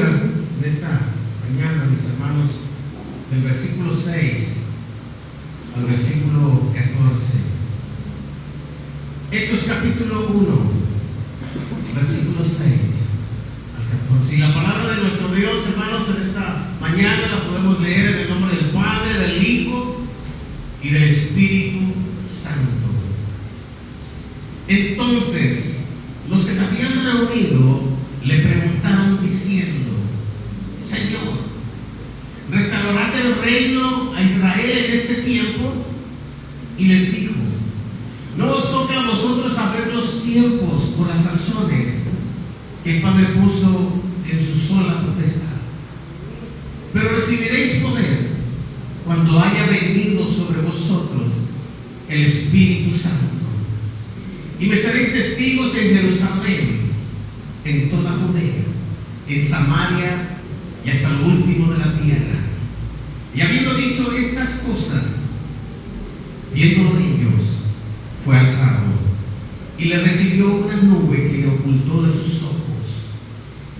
en esta mañana, mis hermanos, del versículo 6 al versículo 14. Hechos capítulo 1, versículo 6 al 14. Y la palabra de nuestro Dios, hermanos, en esta mañana la podemos leer en el nombre del Padre, del Hijo y del Espíritu Santo. Entonces, los que se habían reunido le preguntaron diciendo: Señor, ¿restaurarás el reino a Israel en este tiempo? Y les dijo: no os toca a vosotros saber los tiempos o las sazones que el Padre puso en su sola potestad, pero recibiréis poder cuando haya venido sobre vosotros el Espíritu Santo, y me seréis testigos en Jerusalén, en toda Judea, en Samaria y hasta lo último de la tierra. Y habiendo dicho estas cosas, viéndolo ellos, fue alzado, y le recibió una nube que le ocultó de sus ojos.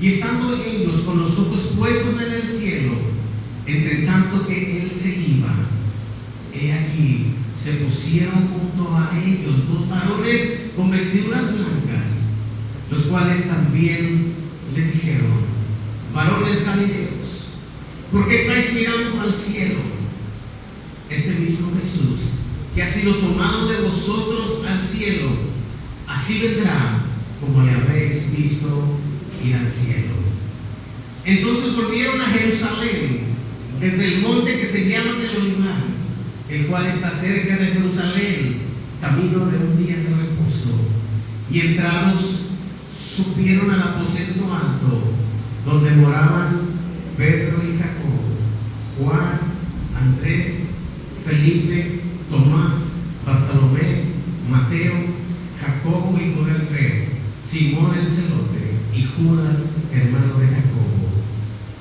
Y estando ellos con los ojos puestos en el cielo, entre tanto que él se iba, he aquí se pusieron junto a ellos dos varones con vestiduras blancas, los cuales también les dijeron: varones galileos, ¿por qué estáis mirando al cielo? Este mismo Jesús, que ha sido tomado de vosotros al cielo, así vendrá como le habéis visto ir al cielo. Entonces volvieron a Jerusalén desde el monte que se llama del Olivar, el cual está cerca de Jerusalén, camino de un día de reposo. Y entrados subieron al aposento alto, donde moraban Pedro y Jacobo, Juan, Andrés, Felipe, Tomás, Bartolomé, Mateo, Jacobo hijo de Alfeo, Simón el celote y Judas hermano de Jacobo.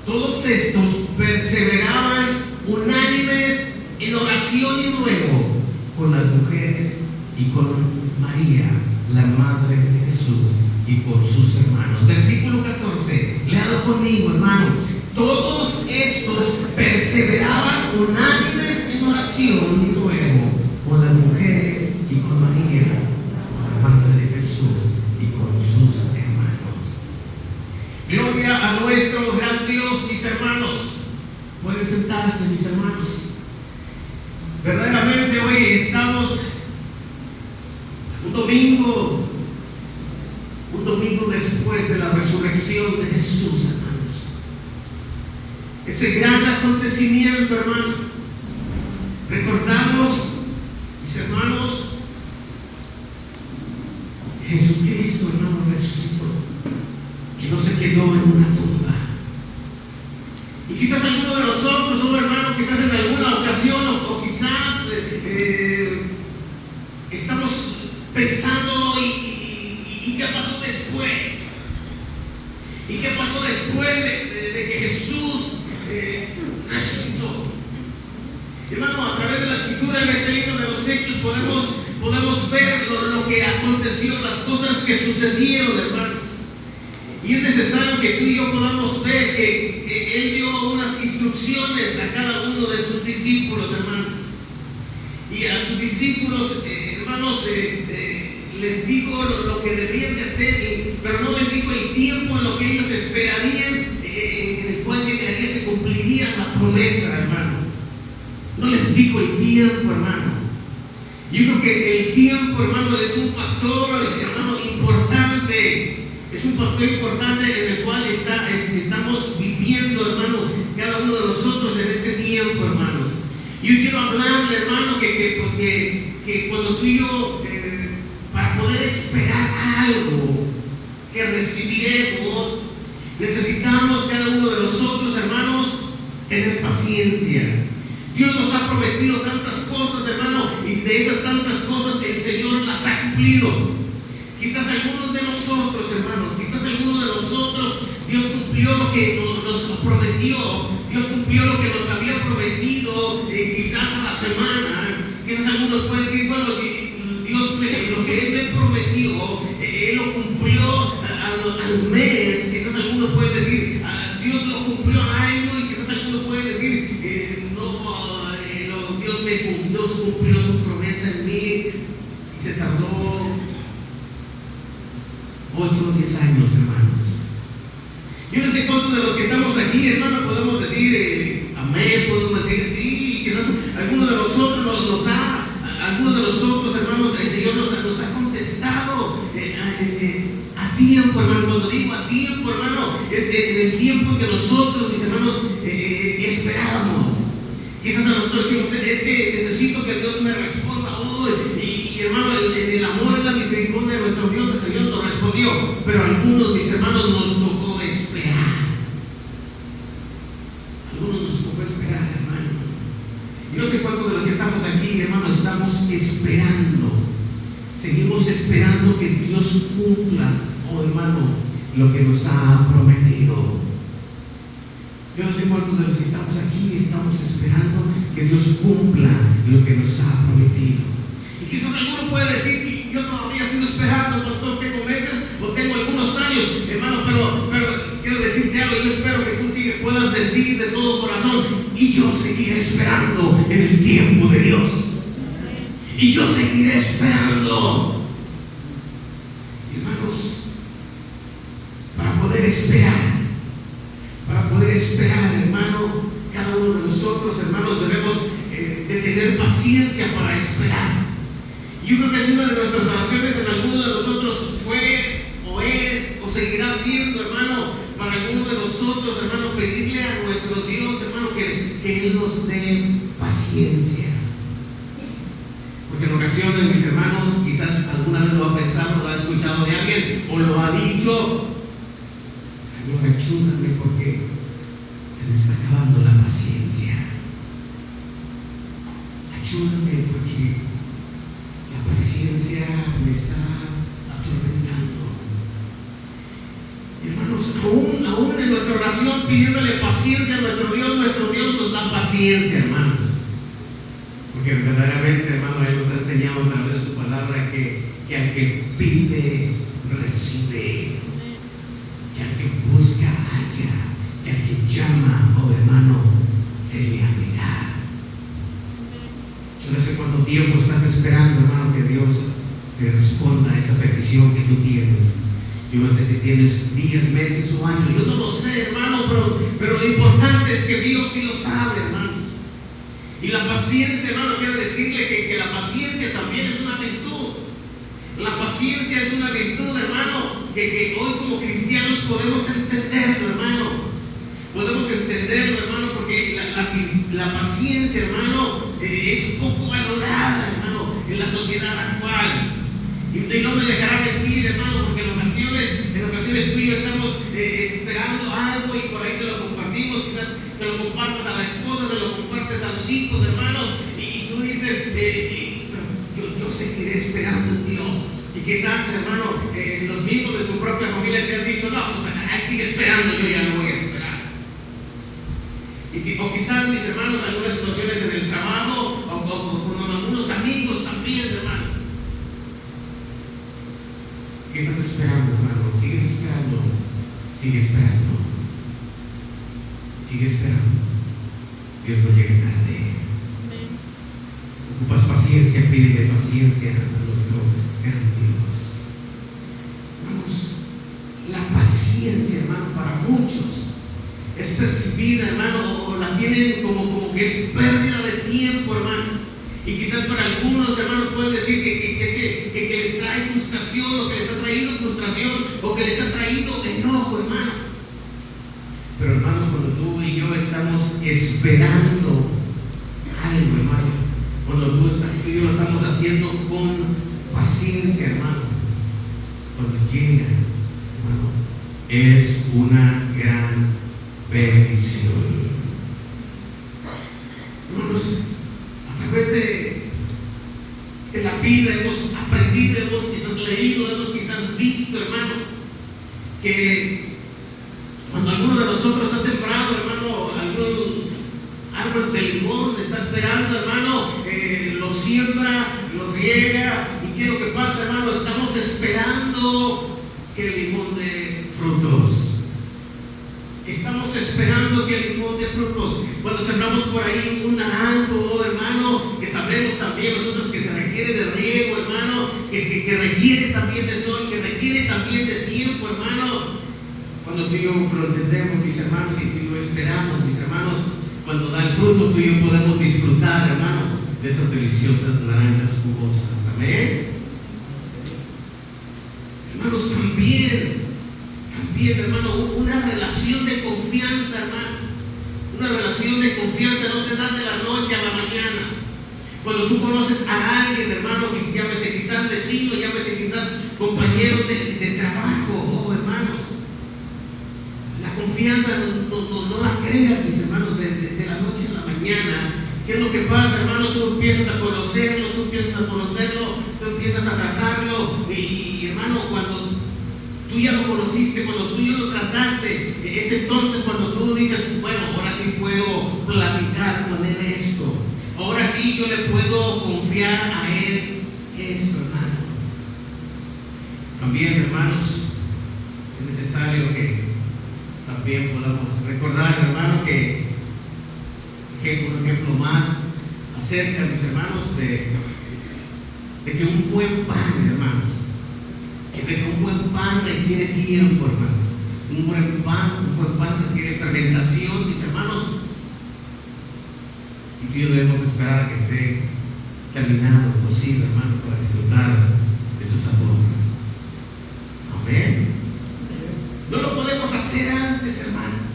Todos estos perseveraban unánimes en oración y ruego con las mujeres y con María, la madre de Jesús, y con sus hermanos. Versículo 14, léalo conmigo, hermano. Todos estos perseveraban unánimes en oración y ruego con las mujeres y con María, la madre de Jesús, y con sus hermanos. Gloria a nuestro gran Dios, mis hermanos. Pueden sentarse, mis hermanos. Verdaderamente hoy estamos un domingo después de la resurrección de Jesús, hermanos. Ese gran acontecimiento, hermano. Recordamos, mis hermanos, Jesucristo, hermano, resucitó, que no se quedó en una tumba. Y quizás alguno de nosotros, oh hermano, quizás en alguna ocasión o quizás estamos pensando ¿y qué pasó después? ¿Y qué pasó después de que Jesús resucitó? Hermano, a través de la escritura en este libro de los Hechos podemos ver lo que aconteció, las cosas que sucedieron, hermanos. Y es necesario que tú y yo podamos ver que Él dio unas instrucciones a cada uno de sus discípulos, hermanos. Y a sus discípulos, hermanos, les dijo lo que debían de hacer, pero no les dijo el tiempo en lo que ellos esperarían, en el cual llegaría, se cumpliría la promesa, hermano. No les dijo el tiempo, hermano. Yo creo que el tiempo, hermano, es un factor, hermano, importante. Es un factor importante en el cual estamos viviendo, hermano, cada uno de nosotros en este tiempo, hermanos. Yo quiero hablarle, hermano, que cuando tú y yo, para poder esperar algo que recibiremos, necesitamos cada uno de nosotros, hermanos, tener paciencia. Dios nos ha prometido tantas cosas, hermano, y de esas tantas cosas el Señor las ha cumplido. Quizás algunos de nosotros, hermanos, Dios cumplió lo que nos prometió, Dios cumplió lo que nos había prometido, quizás a la semana. Quizás algunos pueden decir, bueno, Dios lo que Él me prometió, Él lo cumplió al mes. Quizás algunos pueden decir, Dios y se tardó 8 o 10 años, hermanos. Yo no sé cuántos de los que estamos aquí, hermano, podemos decir amén, podemos decir sí, quizás algunos de nosotros algunos de nosotros, hermanos, el Señor nos ha contestado a tiempo, hermano. Cuando digo a tiempo, hermano, es en el tiempo que nosotros, mis hermanos, esperábamos. Quizás a nosotros decimos, es que necesito que Dios me responda hoy. Y hermano, en el amor y la misericordia de nuestro Dios, el Señor nos respondió. Pero a algunos, mis hermanos, nos tocó esperar. Algunos nos tocó esperar, hermano. Y no sé cuántos de los que estamos aquí, hermano, estamos esperando. Seguimos esperando que Dios cumpla, oh hermano, lo que nos ha prometido. Yo no sé cuántos de los que estamos aquí estamos esperando que Dios cumpla lo que nos ha prometido. Y quizás alguno puede decir, yo todavía sigo esperando, pastor, tengo meses o tengo algunos años, hermano, pero quiero decirte algo. Yo espero que tú puedas decir de todo corazón, y yo seguiré esperando en el tiempo de Dios. Y yo seguiré esperando, hermanos, para poder esperar, hermano. Cada uno de nosotros, hermanos, debemos de tener paciencia para esperar. Yo creo que es una de nuestras oraciones en algunos de nosotros fue, o es, o seguirá siendo, hermano, para algunos de nosotros, hermano, pedirle a nuestro Dios, hermano, que Él nos dé paciencia. Porque en ocasiones, mis hermanos, quizás alguna vez lo ha pensado, lo ha escuchado de alguien, o lo ha dicho: Señor, ayúdame porque se me está acabando la paciencia. Ayúdame porque la paciencia me está atormentando. Hermanos, aún en nuestra oración pidiéndole paciencia a nuestro Dios nos da paciencia, hermanos. Porque verdaderamente, hermano, Él nos ha enseñado a través de su palabra que al que pide, recibe. Que al que busca, halla. Que al que llama, oh hermano, se le abrirá. Yo no sé cuánto tiempo estás esperando, hermano, que Dios te responda a esa petición que tú tienes. Yo no sé si tienes días, meses o años. Yo no lo sé, hermano, pero lo importante es que Dios sí lo sabe, hermanos. Y la paciencia, hermano, quiero decirle que la paciencia también es una virtud. La paciencia es una virtud, hermano, que hoy como cristianos podemos entenderlo, hermano. Podemos entenderlo, hermano, porque la paciencia, hermano, es poco valorada, hermano, en la sociedad actual. Y no me dejará mentir, hermano, porque en ocasiones tú y yo estamos esperando algo y por ahí se lo compartimos. Quizás se lo compartes a la esposa, se lo compartes a los hijos, hermano, y tú dices, yo seguiré esperando en Dios. Y quizás, hermano, los mismos de tu propia familia te han dicho, no, pues ahí sigue esperando, yo ya no voy a esperar. O quizás, mis hermanos, algunas situaciones en el trabajo o con algunos amigos también, hermano. ¿Qué estás esperando, hermano? ¿Sigues esperando? Sigue esperando. Sigue esperando. Dios no llega tarde. Ocupas paciencia, pídele paciencia a nuestro gran Dios. Vamos, la paciencia, hermano, para muchos es percibida, hermano, o la tienen como que es pérdida de tiempo, hermano. Y quizás para algunos, hermanos, pueden decir que les trae frustración, o que les ha traído frustración, o que les ha traído enojo, hermano. Pero, hermanos, cuando tú y yo estamos esperando algo, hermano, cuando tú y yo lo estamos haciendo con paciencia, hermano, cuando llega, hermano, es una gran bendición. Hermanos, a través de la vida hemos aprendido, hemos quizás leído, hemos quizás visto, hermano, que cuando alguno de nosotros ha sembrado, hermano, algún árbol de limón, está esperando, hermano, lo siembra, lo riega, y ¿qué es lo que pasa, hermano? Estamos esperando que el limón dé frutos. Estamos esperando que el limón de frutos. Cuando sembramos por ahí un naranjo, oh hermano, que sabemos también nosotros que se requiere de riego, hermano, que requiere también de sol, que requiere también de tiempo, hermano. Cuando tú y yo lo entendemos, mis hermanos, y tú y yo esperamos, mis hermanos, cuando da el fruto, tú y yo podemos disfrutar, hermano, de esas deliciosas naranjas jugosas. Amén. Hermanos, también, hermano, una relación de confianza, hermano. Una relación de confianza no se da de la noche a la mañana. Cuando tú conoces a alguien, hermano, llámese quizás vecino, llámese quizás compañero de trabajo, oh hermanos, la confianza no la creas, mis hermanos, de la noche a la mañana. ¿Qué es lo que pasa, hermano? Tú empiezas a conocerlo, tú empiezas a tratarlo, y hermano, cuando tú ya lo conociste, cuando tú ya lo trataste, es entonces cuando tú dices, bueno, ahora sí puedo platicar con él esto, ahora sí yo le puedo confiar a él esto, hermano. También, hermanos, es necesario que también podamos recordar, hermano, que un ejemplo más acerca, mis hermanos, de que un buen pan, hermanos, de que un buen pan requiere tiempo, hermano. Un buen pan requiere fermentación, mis hermanos. Y tú y yo debemos esperar a que esté terminado, cocido, hermano, para disfrutar de su sabor. Amén. No lo podemos hacer antes, hermano.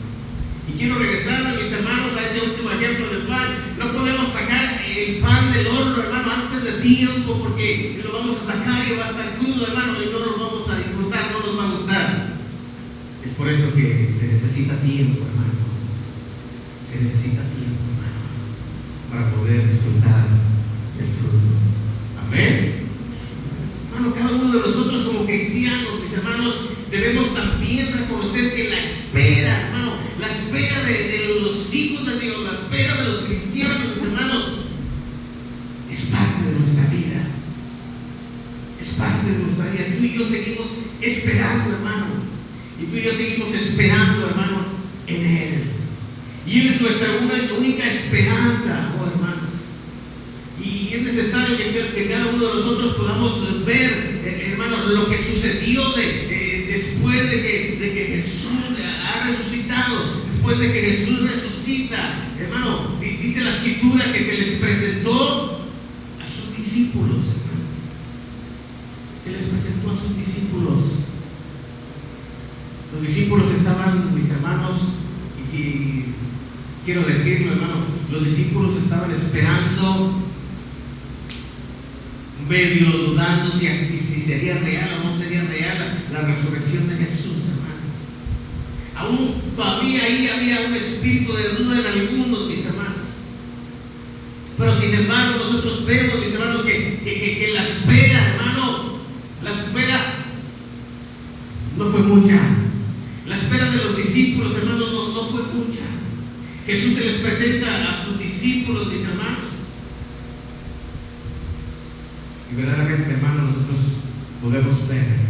Y quiero regresar, mis hermanos, a este último ejemplo del pan. No podemos sacar el pan del horno, hermano, antes de tiempo, porque lo vamos a sacar y va a estar crudo, hermano, y no lo vamos a disfrutar, no nos va a gustar. Es por eso que se necesita tiempo, hermano. Se necesita tiempo, hermano, para poder disfrutar del fruto. Amén. Hermano, cada uno de nosotros como cristianos, mis hermanos, debemos también reconocer que la espera, hermano, la espera de los hijos de Dios, la espera de los cristianos, mis hermanos, es parte de nuestra vida. Es parte de nuestra vida. Tú y yo seguimos esperando, hermano. Y tú y yo seguimos esperando, hermano, en Él. Y Él es nuestra única esperanza, oh hermanos. Y es necesario que cada uno de nosotros podamos ver, hermano, lo que sucedió después de que Jesús ha resucitado, después de que Jesús resucita. Hermano, dice la Escritura que se les presentó a sus discípulos, hermanos. Se les presentó a sus discípulos. Los discípulos estaban, mis hermanos, y quiero decirlo, hermano, los discípulos estaban esperando, medio dudando si sería real o no sería real la resurrección de Jesús, hermanos. Aún todavía ahí había un espíritu de duda en algunos, mis hermanos. Pero sin embargo nosotros vemos, mis hermanos, que la espera, hermano, la espera no fue mucha. La espera de los discípulos, hermanos, no fue mucha. Jesús se les presenta a sus discípulos, mis hermanos. Y verdaderamente, hermano, nosotros podemos ver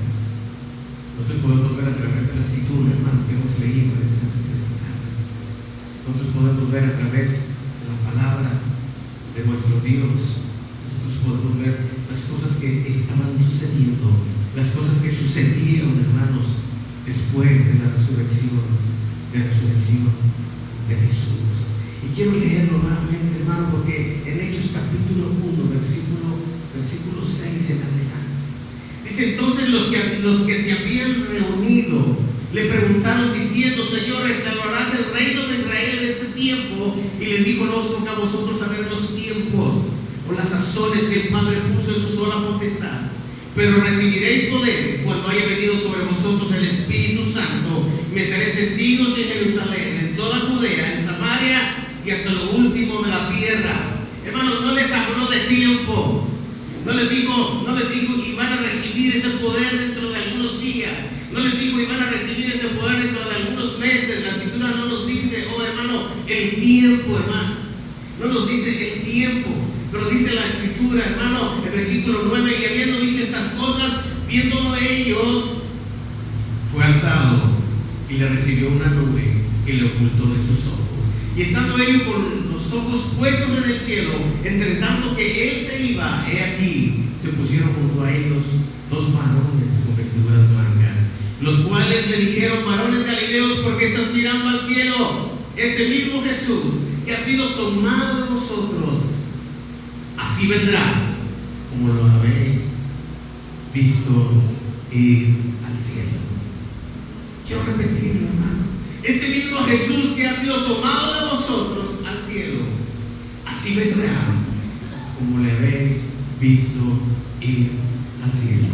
a través de la Escritura, hermano, que hemos leído esta tarde. Nosotros podemos ver a través de la palabra de nuestro Dios. Nosotros podemos ver las cosas que estaban sucediendo, las cosas que sucedieron, hermanos, después de la resurrección de Jesús. Y quiero leerlo nuevamente, hermano, porque en Hechos capítulo 1, versículo 6 en adelante. Dice: entonces los que se habían reunido le preguntaron diciendo: Señor, ¿restaurarás el reino de Israel en este tiempo? Y les dijo: no os toca a vosotros saber los tiempos o las sazones que el Padre puso en su sola potestad, pero recibiréis poder cuando haya venido sobre vosotros el Espíritu Santo, y me seréis testigos en Jerusalén, en toda Judea, en Samaria y hasta lo último de la tierra. Hermanos, no les habló de tiempo. No les dijo y van a recibir ese poder dentro de algunos días. No les dijo y van a recibir ese poder dentro de algunos meses. La Escritura no nos dice, oh hermano, el tiempo, hermano. No nos dice el tiempo, pero dice la Escritura, hermano, el versículo 9: y habiendo dicho estas cosas, viéndolo ellos, fue alzado y le recibió una nube que le ocultó de sus ojos. Y estando ellos con los ojos puestos en el cielo, entre tanto que él se iba, he aquí, se pusieron junto a ellos dos varones con vestiduras blancas, los cuales le dijeron: varones galileos, ¿por qué están mirando al cielo? Este mismo Jesús que ha sido tomado de vosotros, así vendrá como lo habéis visto ir al cielo. Quiero repetirlo, hermano. Este mismo Jesús que ha sido tomado de vosotros al cielo, así vendrá como le habéis visto ir al cielo.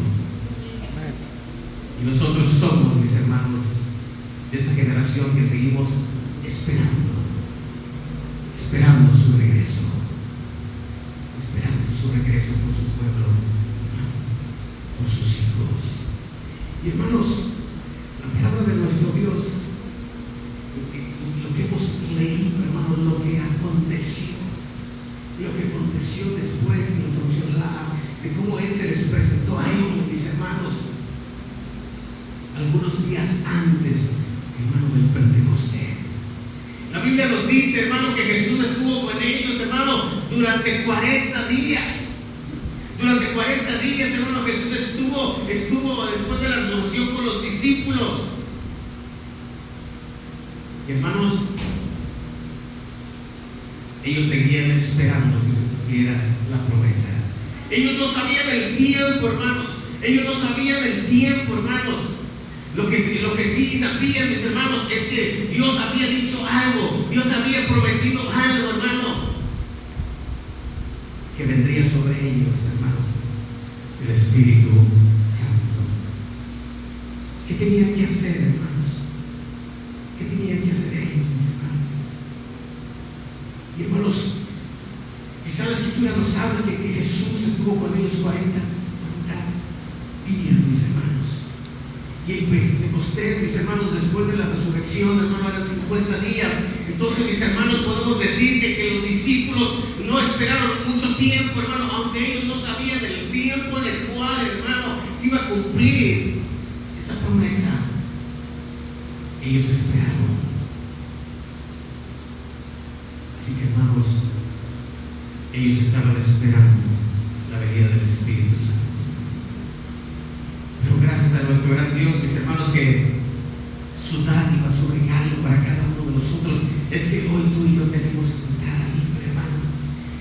Y nosotros somos, mis hermanos, de esta generación que seguimos esperando su regreso, esperando su regreso por su pueblo, por sus hijos. Y hermanos, la palabra de nuestro Dios, lo que hemos leído, hermanos, lo que aconteció después de nuestra unción, de cómo Él se les presentó a ellos, mis hermanos, algunos días antes, hermano, del Pentecostés. La Biblia nos dice, hermano, que Jesús estuvo con ellos, hermano, durante 40 días. Durante 40 días, hermano, Jesús estuvo después de la resurrección con los discípulos. Y, hermanos, ellos seguían esperando que se cumpliera la promesa. Ellos no sabían el tiempo, hermanos. Lo que sí sabían, mis hermanos, es que Dios había dicho algo, Dios había prometido algo, hermano, que vendría sobre ellos, hermanos, el Espíritu Santo. ¿Qué tenían que hacer, hermanos? ¿Qué tenían que hacer ellos, mis hermanos? Y, hermanos, quizá la Escritura nos habla que Jesús estuvo con ellos 40 días, mis hermanos. Y el Pentecostés, mis hermanos, después de la resurrección, hermano, eran 50 días. Entonces, mis hermanos, podemos decir que los discípulos no esperaron mucho tiempo, hermano, aunque ellos no sabían el tiempo en el cual, hermano, se iba a cumplir esa promesa. Ellos esperaron. Así que, hermanos, ellos estaban esperando la venida del Espíritu Santo. Pero gracias a nuestro gran Dios, mis hermanos, que su dádiva, su regalo para cada uno de nosotros es que hoy tú y yo tenemos entrada libre, hermano.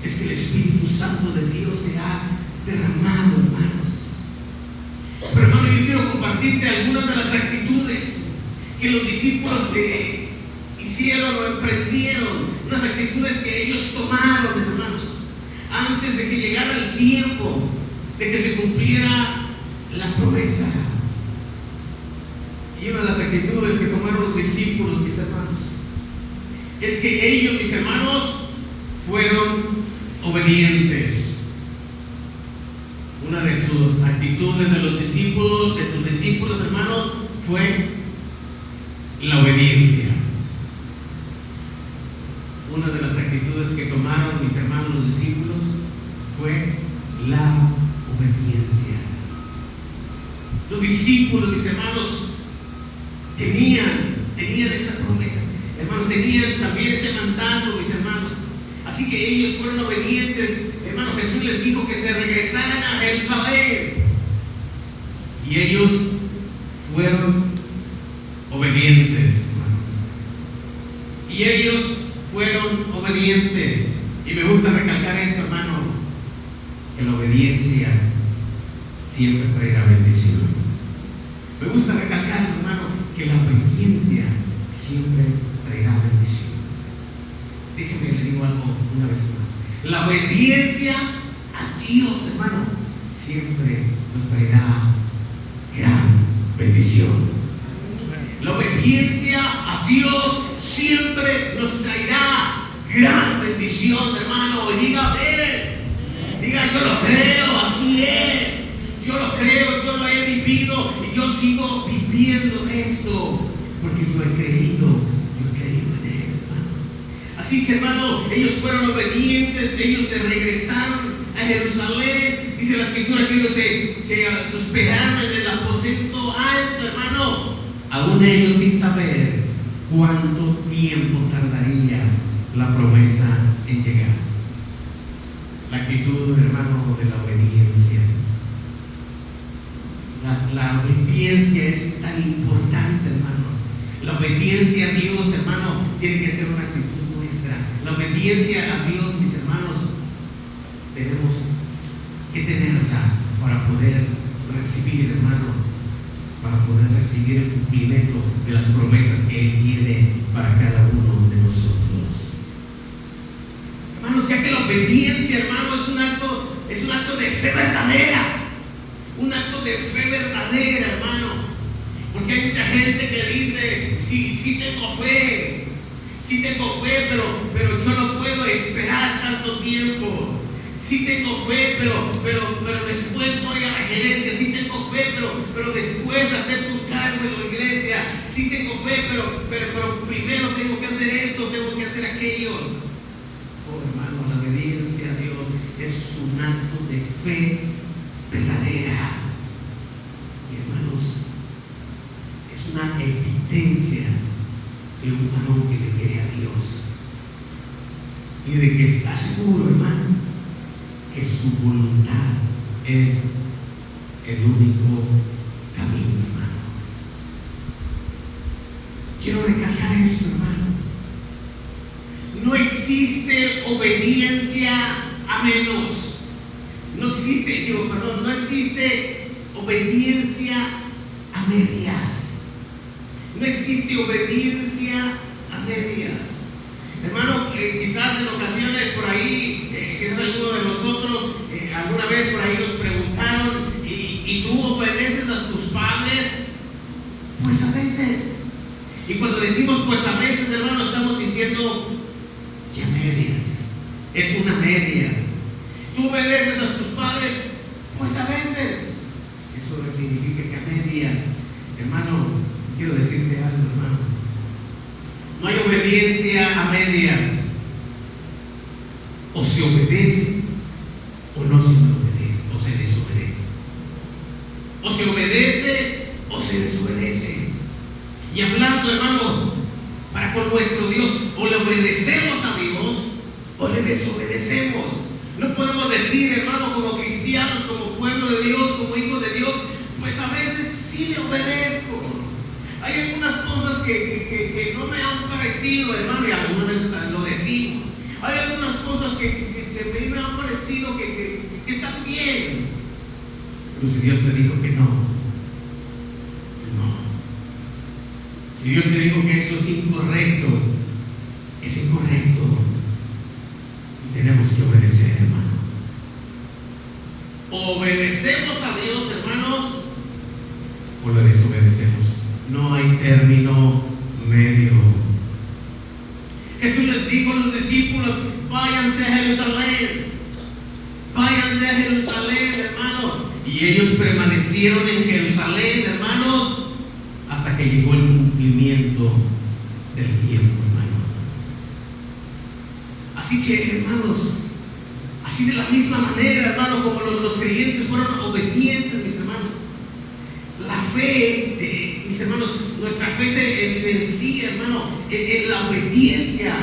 Es que el Espíritu Santo de Dios se ha derramado, hermanos. Pero, hermano, yo quiero compartirte algunas de las actitudes que los discípulos hicieron o emprendieron, unas actitudes que ellos tomaron, mis hermanos, antes de que llegara el tiempo de que se cumpliera la promesa. Y una de las actitudes que tomaron los discípulos, mis hermanos, es que ellos, mis hermanos, fueron obedientes. Una de sus actitudes de sus discípulos, hermanos, fue la obediencia. Una de las actitudes que tomaron, mis hermanos, los discípulos, fue la obediencia. Los discípulos, mis hermanos, tenían esas promesas, hermanos, tenían también ese mandato, mis hermanos. Así que ellos fueron obedientes, hermanos. Jesús les dijo que se regresaran a Jerusalén, y ellos fueron obedientes, hermanos. Y ellos fueron obedientes. Y me gusta recalcar esto, hermano, que la obediencia siempre traerá bendición. Me gusta recalcar, hermano, que la obediencia siempre traerá bendición. Déjeme, le digo algo una vez más. La obediencia a Dios, hermano, siempre nos traerá gran bendición. La obediencia a Dios siempre nos traerá gran bendición, hermano. Diga, diga, yo lo creo, así es. Yo lo creo, yo lo he vivido y yo sigo viviendo esto porque yo he creído en Él, hermano. Así que, hermano, ellos fueron obedientes, ellos se regresaron a Jerusalén. Dice la Escritura que ellos se hospedaron en el aposento alto, hermano, aún ellos sin saber ¿cuánto tiempo tardaría la promesa en llegar? La actitud, hermano, de la obediencia. La obediencia es tan importante, hermano. La obediencia a Dios, hermano, tiene que ser una actitud nuestra. La obediencia a Dios, mis hermanos, tenemos que tenerla para poder recibir, hermano, para poder recibir el cumplimiento de las promesas que Él tiene para cada uno de nosotros. Hermanos, ya que la obediencia, hermano, es un acto de fe verdadera. Un acto de fe verdadera, hermano. Porque hay mucha gente que dice, sí tengo fe, pero yo no puedo esperar tanto tiempo. Sí tengo fe, pero después voy a la gerencia. Sí tengo fe, pero después acepto un cargo en la iglesia. Sí tengo fe, pero primero tengo que hacer esto, tengo que hacer aquello. Oh, hermano, la obediencia a Dios es un acto de fe verdadera. Y hermanos, es una evidencia de un varón que le quiere a Dios y de que está seguro, hermano, que su voluntad es el único camino, hermano. Quiero recalcar esto, hermano. No existe obediencia a menos. No existe obediencia a medias. No existe obediencia a medias. Hermano, quizás en ocasiones por ahí, quizás alguno de nosotros, alguna vez por ahí nos preguntaron, ¿y tú obedeces a tus padres? Pues a veces. Y cuando decimos pues a veces, hermano, estamos diciendo que a medias. Es una media. ¿Tú obedeces a tus padres? Pues a veces. Eso significa que a medias. Hermano, quiero decirte algo, hermano. No hay obediencia a medias. O se obedece o no se obedece, o se desobedece. O se obedece o se desobedece. Y hablando, hermano, para con nuestro Dios, o le obedecemos a Dios o le desobedecemos. No podemos decir, hermano, como cristianos, como pueblo de Dios, como hijos de Dios, pues a veces sí le obedezco. Hay algunas cosas que no me han parecido, hermano, y algunas veces lo decimos. Hay algunas cosas que a mí me han parecido que están bien. Pero si Dios te dijo que no, pues no. Si Dios te dijo que eso es incorrecto, es incorrecto. Y tenemos que obedecer, hermano. Obedecemos a Dios, hermanos, o le desobedecemos. No hay término medio. Jesús les dijo a los discípulos: váyanse a Jerusalén, hermano. Y ellos permanecieron en Jerusalén, hermanos, hasta que llegó el cumplimiento del tiempo, hermano. Así que, hermanos, así de la misma manera, hermano, como los creyentes fueron obedientes, mis hermanos, la fe, mis hermanos, nuestra fe se evidencia, hermano, en la obediencia a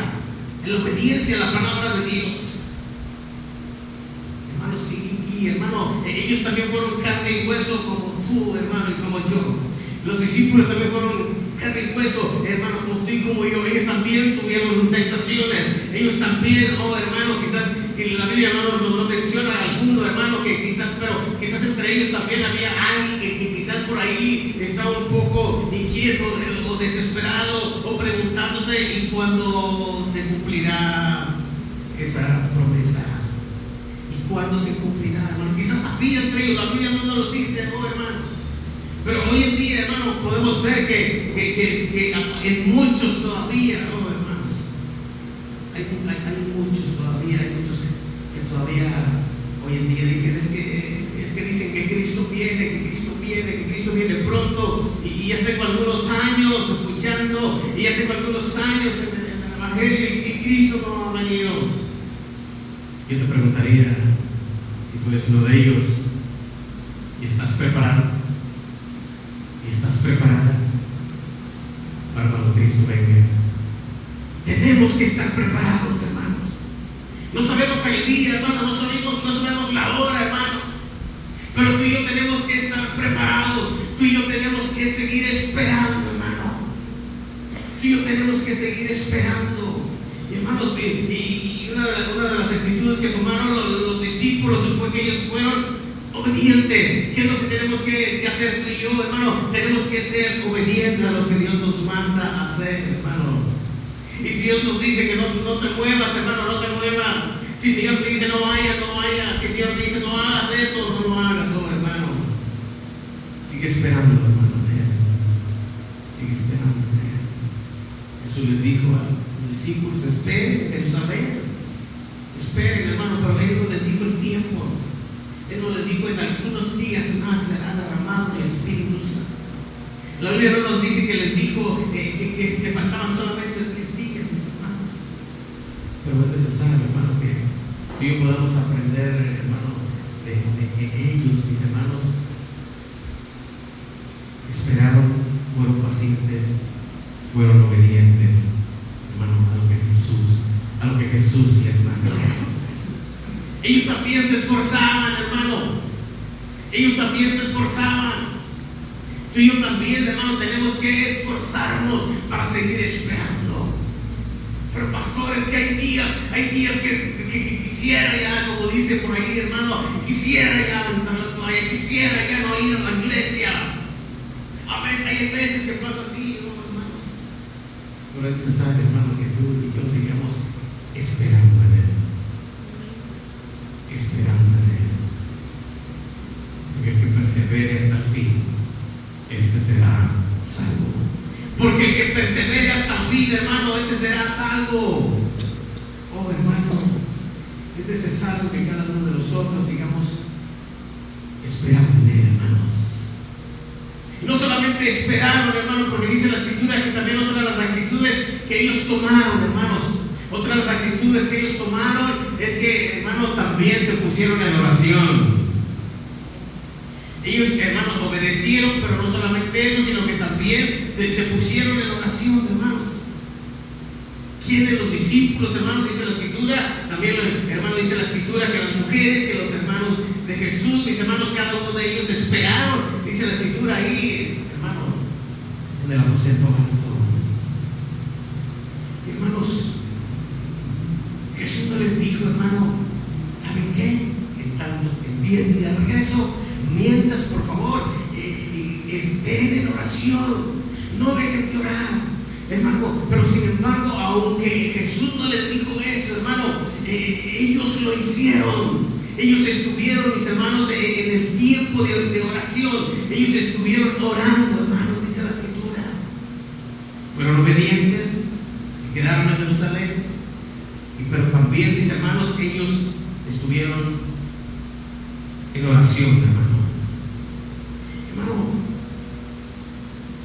la palabra de Dios. Hermanos, y hermano, ellos también fueron carne y hueso como tú, hermano, y como yo. Los discípulos también fueron carne y hueso, hermano, como tú y como yo. Ellos también tuvieron tentaciones. Ellos también, oh hermano, quizás en la Biblia no menciona a alguno, hermano, pero quizás entre ellos también había alguien que quizás por ahí estaba un poco inquieto o desesperado o preguntándose: ¿y cuándo se cumplirá esa promesa? ¿Y cuándo se cumplirá, hermano? Quizás había entre ellos, la Biblia no nos lo dice, oh hermanos. Pero hoy en día, hermano, podemos ver que en muchos todavía, oh hermanos, hay muchos todavía, hay muchos que todavía hoy en día dicen, es que dicen que Cristo viene pronto, y ya tengo algunos años escuchando, y ya tengo algunos años en el Evangelio, y Cristo no ha venido. Yo te preguntaría si tú eres uno de ellos y estás preparado. ¿Estás preparada para cuando Cristo venga? tenemos que estar preparados, hermanos. No sabemos el día, hermano, no sabemos la hora, hermano. Pero tú y yo tenemos que estar preparados. Tú y yo tenemos que seguir esperando, hermano. Tú y yo tenemos que seguir esperando. Y hermanos, y una de las actitudes que tomaron los discípulos fue que ellos fueron obedientes. ¿Qué es lo que tenemos que hacer tú y yo, hermano? Tenemos que ser obedientes a los que Dios nos manda a hacer, hermano. Y si Dios nos dice que no te muevas, hermano, no te muevas. Si el Señor te dice no vayas, no vayas. Si el Señor te dice no hagas esto, no lo hagas, hermano. Sigue esperando, hermano. Sigue esperando. Jesús les dijo a los discípulos: esperen en Jerusalén. Esperen, hermano, pero Él no les dijo el tiempo. Él no les dijo: en algunos días más será derramado el Espíritu Santo. La Biblia no nos dice que les dijo que faltaban solamente 10 días, mis hermanos. Pero es necesario, hermano, que tú y yo podamos aprender, hermano, de que ellos, mis hermanos, esperaron, fueron pacientes, fueron obedientes, hermano, a lo que Jesús les mandó. Ellos también se esforzaban, hermano. Ellos también se esforzaban. Tú y yo también, hermano, tenemos que esforzarnos para seguir esperando. Pero pastores, que hay días que quisiera ya, como dice por ahí, hermano, quisiera ya aventar la toalla, quisiera ya no ir a la iglesia. Hay veces que pasa así, ¿no, hermanos? Pero es necesario, hermano, que tú y yo sigamos esperando en Él. Esperando en Él. Porque el que persevere hasta el fin, ese será salvo. Porque el que persevere hasta el fin, hermano, ese será salvo. Oh, hermano, es necesario que cada uno de nosotros sigamos esperando en Él, hermanos. Y no solamente esperaron, hermano, porque dice la Escritura que también otra de las actitudes que ellos tomaron, hermanos, otra de las actitudes que ellos tomaron es que, hermano, también se pusieron en oración. Ellos, hermanos, obedecieron, pero no solamente eso, sino que también se pusieron en oración, hermanos. ¿Quiénes? Los discípulos, hermanos, dice la Escritura. También, hermanos, dice la Escritura que las mujeres, que los hermanos de Jesús, mis hermanos, cada uno de ellos esperaron. Dice la Escritura ahí, hermano, en el aposento alto. Hermanos, Jesús no les dijo, hermano, ¿saben qué? En 10 días regreso. Mientras, por favor, estén en oración, no dejen de orar, hermano. Pero sin embargo, aunque Jesús no les dijo eso, hermano, ellos lo hicieron. Ellos estuvieron, mis hermanos, en el tiempo de oración. Ellos estuvieron orando, hermanos, dice la Escritura. Fueron obedientes, se quedaron en Jerusalén. Pero también, mis hermanos, ellos estuvieron en oración, hermano.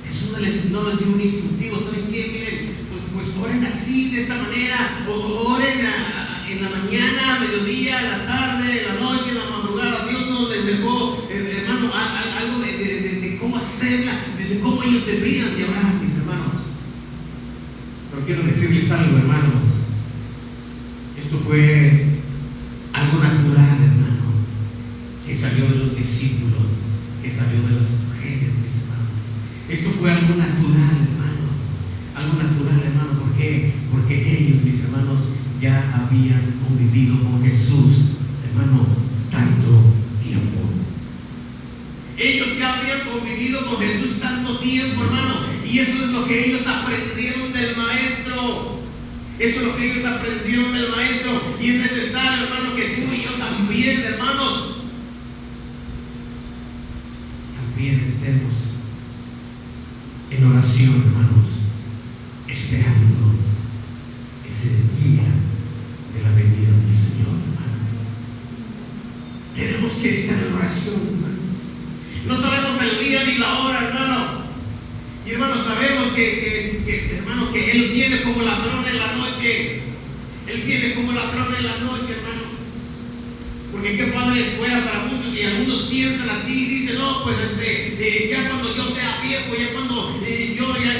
Jesús no les dio un instructivo. ¿Saben qué? Miren, pues oren así, de esta manera, o oren en la mañana, mediodía, en la tarde, en la noche, en la madrugada. Dios no les dejó, hermano, algo de cómo hacerla, de cómo ellos debían de orar, mis hermanos. Pero quiero decirles algo, hermanos. Esto fue algo natural, hermano, que salió de los discípulos, que salió de las mujeres, mis hermanos. Esto fue algo natural, hermano. Algo natural, hermano. ¿Por qué? Porque ellos, mis hermanos, ya habían convivido con Jesús, hermano, tanto tiempo. Ellos ya habían convivido con Jesús tanto tiempo, hermano. Y eso es lo que ellos aprendieron del Maestro. Eso es lo que ellos aprendieron del Maestro. Y es necesario, hermano, que tú y yo también, hermanos, también estemos en oración, hermanos, esperando ese día de la venida del Señor, hermano. Tenemos que estar en oración, hermanos. No sabemos el día ni la hora, hermano. Y hermano, sabemos hermano, que Él viene como ladrón en la noche. Él viene como ladrón en la noche, hermano. Porque qué padre fuera para muchos, y algunos piensan así y dicen, no, pues ya cuando yo sea viejo, ya cuando yo ya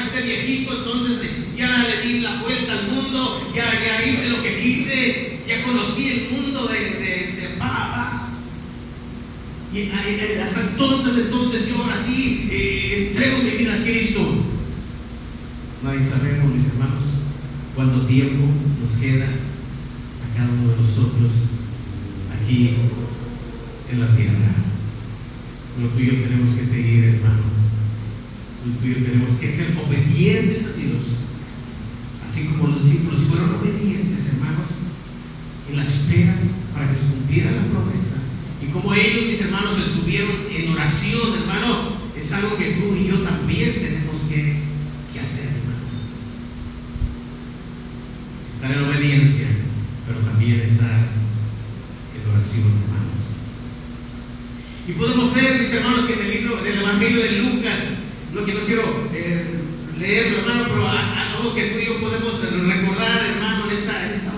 esté viejito, entonces ya le di la vuelta al mundo, ya hice lo que quise, ya conocí el mundo de pa. Y hasta entonces yo ahora sí entrego mi vida a Cristo. Nadie sabemos, mis hermanos, cuánto tiempo nos queda a cada uno de nosotros aquí en la tierra. Lo tuyo tenemos que seguir, hermano. Lo tuyo tenemos que ser obedientes a Dios, así como los discípulos fueron obedientes, hermanos, en la espera para que se cumpliera la promesa. Y como ellos, mis hermanos, estuvieron en oración, hermano, es algo que tú y yo también tenemos que hacer, hermano. Estar en obediencia, pero también estar en oración, hermanos. Y podemos ver, mis hermanos, que en el libro del Evangelio de Lucas, no quiero leerlo, hermano, pero algo que tú y yo podemos recordar, hermano, en esta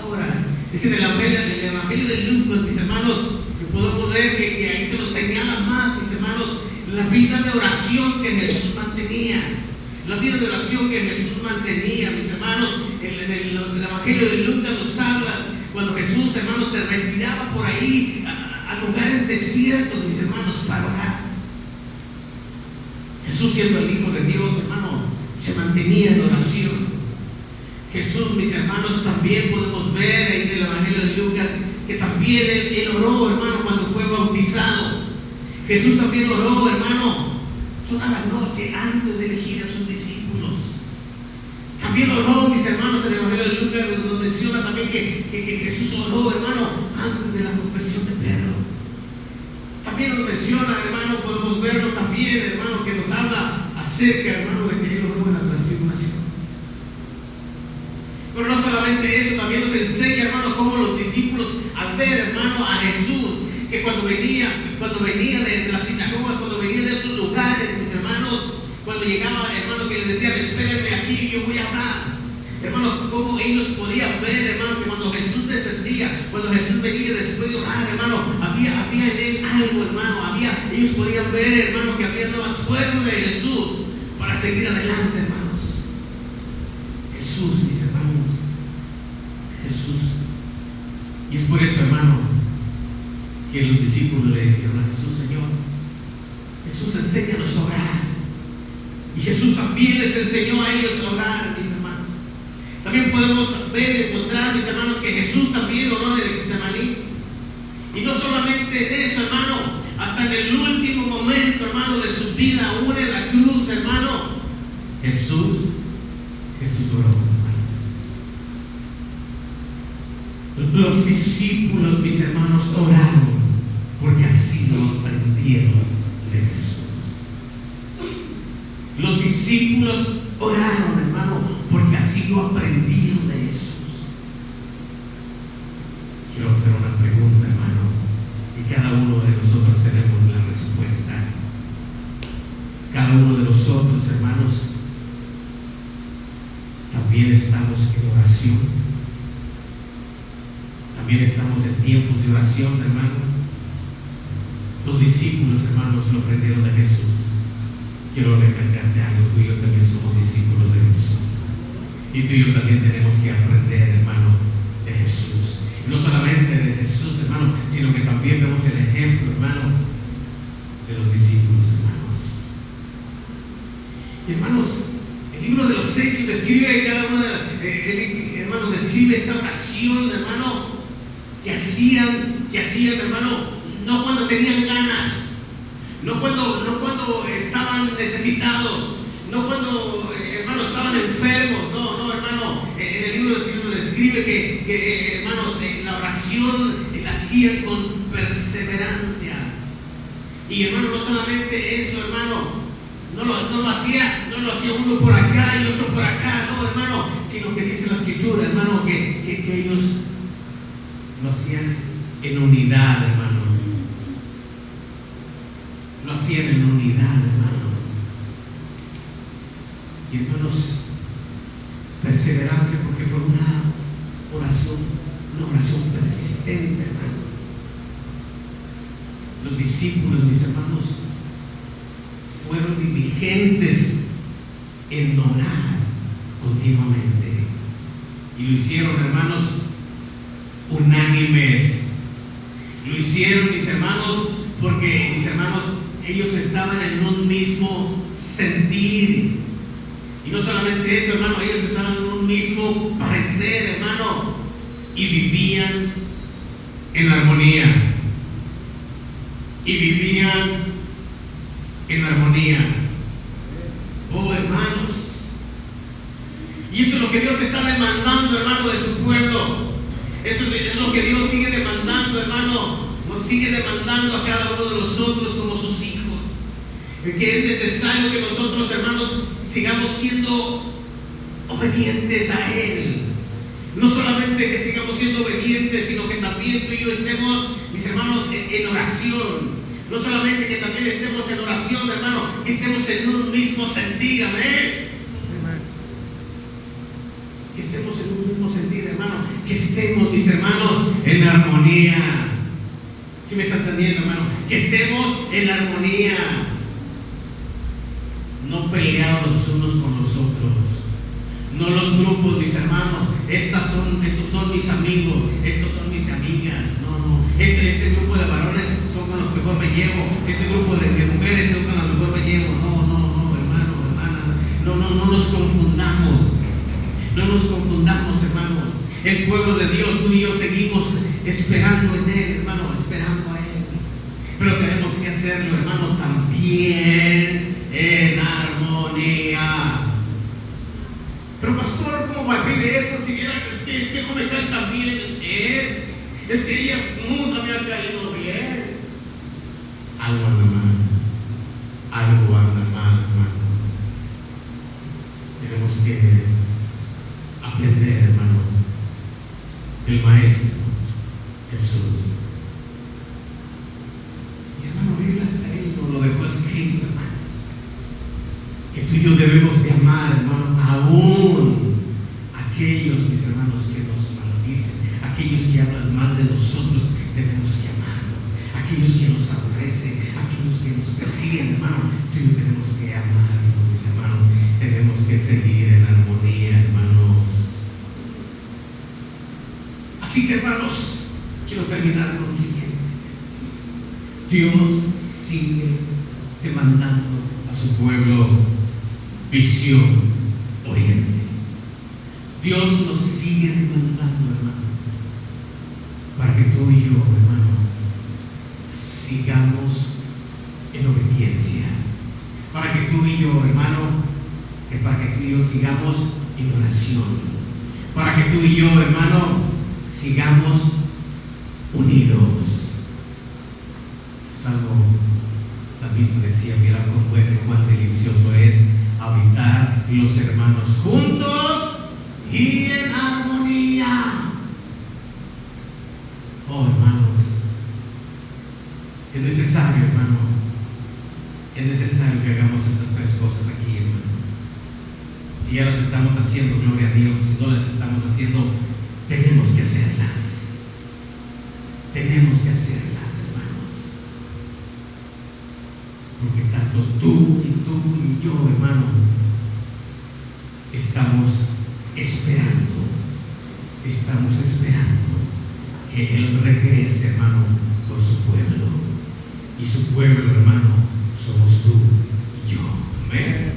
hora, es que en el Evangelio de Lucas, mis hermanos, que podemos ver que ahí se nos señala más, mis hermanos, la vida de oración que Jesús mantenía. La vida de oración que Jesús mantenía, mis hermanos. El Evangelio de Lucas nos habla cuando Jesús, hermanos, se retiraba por ahí a lugares desiertos, mis hermanos, para orar. Jesús, siendo el Hijo de Dios, hermano, se mantenía en oración. Jesús, mis hermanos, también podemos ver en el Evangelio de Lucas que también él oró, hermano, cuando fue bautizado. Jesús también oró, hermano, toda la noche antes de elegir a sus discípulos. También oró, mis hermanos, en el Evangelio de Lucas nos menciona también que Jesús oró, hermano, antes de la confesión de Pedro. También nos menciona, hermano, podemos verlo también, hermano, que nos habla acerca, hermano, de que él oró en la transfiguración. Pero no solamente eso, también nos enseña, hermano, cómo los discípulos, al ver, hermano, a Jesús, que cuando venía de las sinagogas, cuando venía de esos lugares, mis hermanos, cuando llegaba, hermano, que les decían, espérenme aquí, yo voy a hablar. Hermano, cómo ellos podían ver, hermano, que cuando Jesús descendía, cuando Jesús venía después de orar, hermano, había en él algo, hermano, ellos podían ver, hermano, que había nuevas fuerzas de Jesús para seguir adelante, hermanos. Jesús, mis hermanos, Jesús. Y es por eso, hermano, que los discípulos le dijeron a Jesús, Señor, Jesús, enséñanos a orar. Y Jesús también les enseñó a ellos a orar, mis hermanos. También podemos ver, encontrar, mis hermanos, que Jesús también oró en el Getsemaní. Y no solamente eso, hermano, hasta en el último momento, hermano, de su vida, aún en la cruz, hermano, Jesús oró, hermano. Los discípulos, mis hermanos, oraron porque así lo aprendieron de Jesús. Los discípulos oraron, hermano, porque así lo aprendieron de Jesús. Quiero hacer una pregunta, hermano, y cada uno de nosotros tenemos la respuesta. Cada uno de nosotros, hermanos, también estamos en oración. También estamos en tiempos de oración, hermano. Los discípulos, hermanos, lo aprendieron de Jesús. Quiero recalcarte algo, tú y yo también somos discípulos de Jesús. Y tú y yo también tenemos que aprender, hermano, de Jesús. Y no solamente de Jesús, hermano, sino que también vemos el ejemplo, hermano, de los discípulos, hermanos. Y hermanos, el libro de los Hechos describe cada uno hermano, describe esta oración, hermano, que hacían, hermano, no cuando tenían ganas, no cuando estaban necesitados, no cuando, hermanos, estaban enfermos, no, hermano, en el libro de los Hechos describe que hermanos, la oración la hacían con perseverancia. Y hermano, no solamente eso, hermano, no lo hacía uno por acá y otro por acá, no, hermano, sino que dice la Escritura, hermano, que ellos lo hacían en unidad, hermano. Lo hacían en unidad, hermano. Y hermanos, perseverancia, porque fue una oración persistente, hermano. discípulos, mis hermanos, fueron diligentes en orar continuamente. Y lo hicieron, hermanos, unánimes. Lo hicieron, mis hermanos, porque, mis hermanos, ellos estaban en un mismo sentir. Y no solamente eso, hermano, ellos estaban en un mismo parecer, hermano, y vivían en armonía. Y vivían en armonía. Oh, hermanos. Y eso es lo que Dios está demandando, hermano, de su pueblo. Eso es lo que Dios sigue demandando, hermano. Nos sigue demandando a cada uno de nosotros como sus hijos. Que es necesario que nosotros, hermanos, sigamos siendo obedientes a Él. No solamente que sigamos siendo obedientes, sino que también tú y yo estemos, mis hermanos, en oración. No solamente que también estemos en oración, hermano, que estemos en un mismo sentir, amén. Que estemos en un mismo sentir, hermano. Que estemos, mis hermanos, en armonía. ¿Sí me está entendiendo, hermano? Que estemos en armonía. No peleados los unos con los otros. No los grupos, mis hermanos. Estos son mis amigos, estos son mis amigas. No. Este grupo de varones son con los que mejor me llevo. Este grupo de mujeres son con los que mejor me llevo. No, hermano, hermana. No nos confundamos. No nos confundamos, hermanos. El pueblo de Dios, tú y yo seguimos esperando en Él, hermano, esperando a Él. Pero tenemos que hacerlo, hermano, también en armonía. Pero pastor, ¿cómo me pide eso? Si viera, es que no me cae tan bien él. Es que ella nunca me ha caído bien. Algo anda mal. Algo anda mal, hermano. Tenemos que aprender, hermano, del Maestro Jesús. Y hermano, Él hasta Él nos lo dejó escrito, hermano. Que tú y yo debemos de amar, hermano, aún aquellos, mis hermanos, que nos maldicen, aquellos que hablan mal de nosotros, tenemos que amarlos. Aquellos que nos aborrecen, aquellos que nos persiguen, hermano, tú y yo tenemos que amarlos, mis hermanos. Tenemos que seguir en armonía, hermanos. Así que, hermanos, quiero terminar con lo siguiente. Dios sigue demandando a su pueblo visión, oriente. Dios nos sigue demandando, hermano, para que tú y yo, hermano, sigamos en obediencia. Para que tú y yo, hermano, para que tú y yo sigamos en oración. Para que tú y yo, hermano, sigamos unidos. Salmista decía, mira cuán bueno y cuán delicioso es habitar los hermanos juntos y en armonía. Oh, hermanos, es necesario, hermano, es necesario que hagamos estas tres cosas aquí, hermano. Si ya las estamos haciendo, gloria a Dios. Si no las estamos haciendo, tenemos que hacerlas. Tenemos que hacerlas, hermanos. Porque tanto tú y yo, hermano, estamos esperando que Él regrese, hermano, por su pueblo. Y su pueblo, hermano, somos tú y yo. Amén.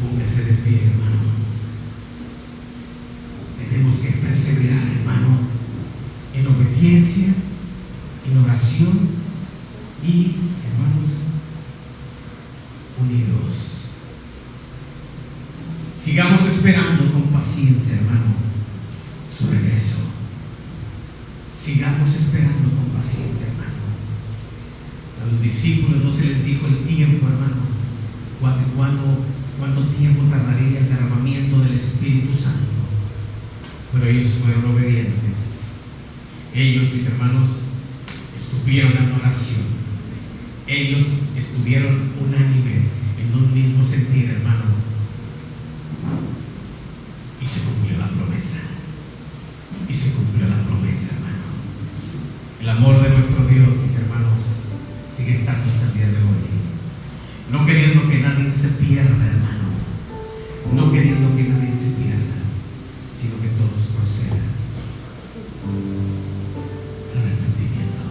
Póngase de pie, hermano. Tenemos que perseverar, hermano, en obediencia, en oración y, hermanos, unidos. Sigamos esperando con paciencia, hermano, su regreso. Sigamos esperando con paciencia, hermano. A los discípulos no se les dijo el tiempo, hermano, cuánto tiempo tardaría el derramamiento del Espíritu Santo. Pero ellos fueron obedientes. Ellos, mis hermanos, estuvieron en oración. Ellos estuvieron unánimes en un mismo sentir, hermano. Y se cumplió la promesa. Y se cumplió la promesa, hermano. El amor de nuestro Dios, mis hermanos, sigue estando hasta el día de hoy. No queriendo que nadie se pierda, hermano. No queriendo que nadie se pierda, sino que todos procedan al arrepentimiento.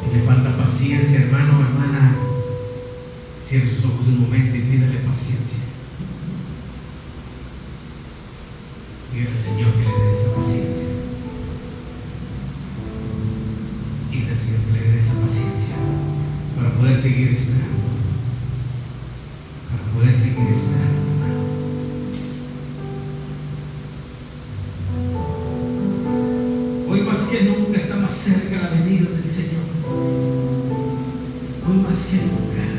Si le falta paciencia, hermano o hermana, cierre sus ojos un momento y pídale paciencia. Dígale al Señor que le dé esa paciencia. Dígale al Señor que le dé esa paciencia para poder seguir esperando. Para poder seguir esperando, hermano. Hoy más que nunca está más cerca la venida del Señor. Hoy más que nunca.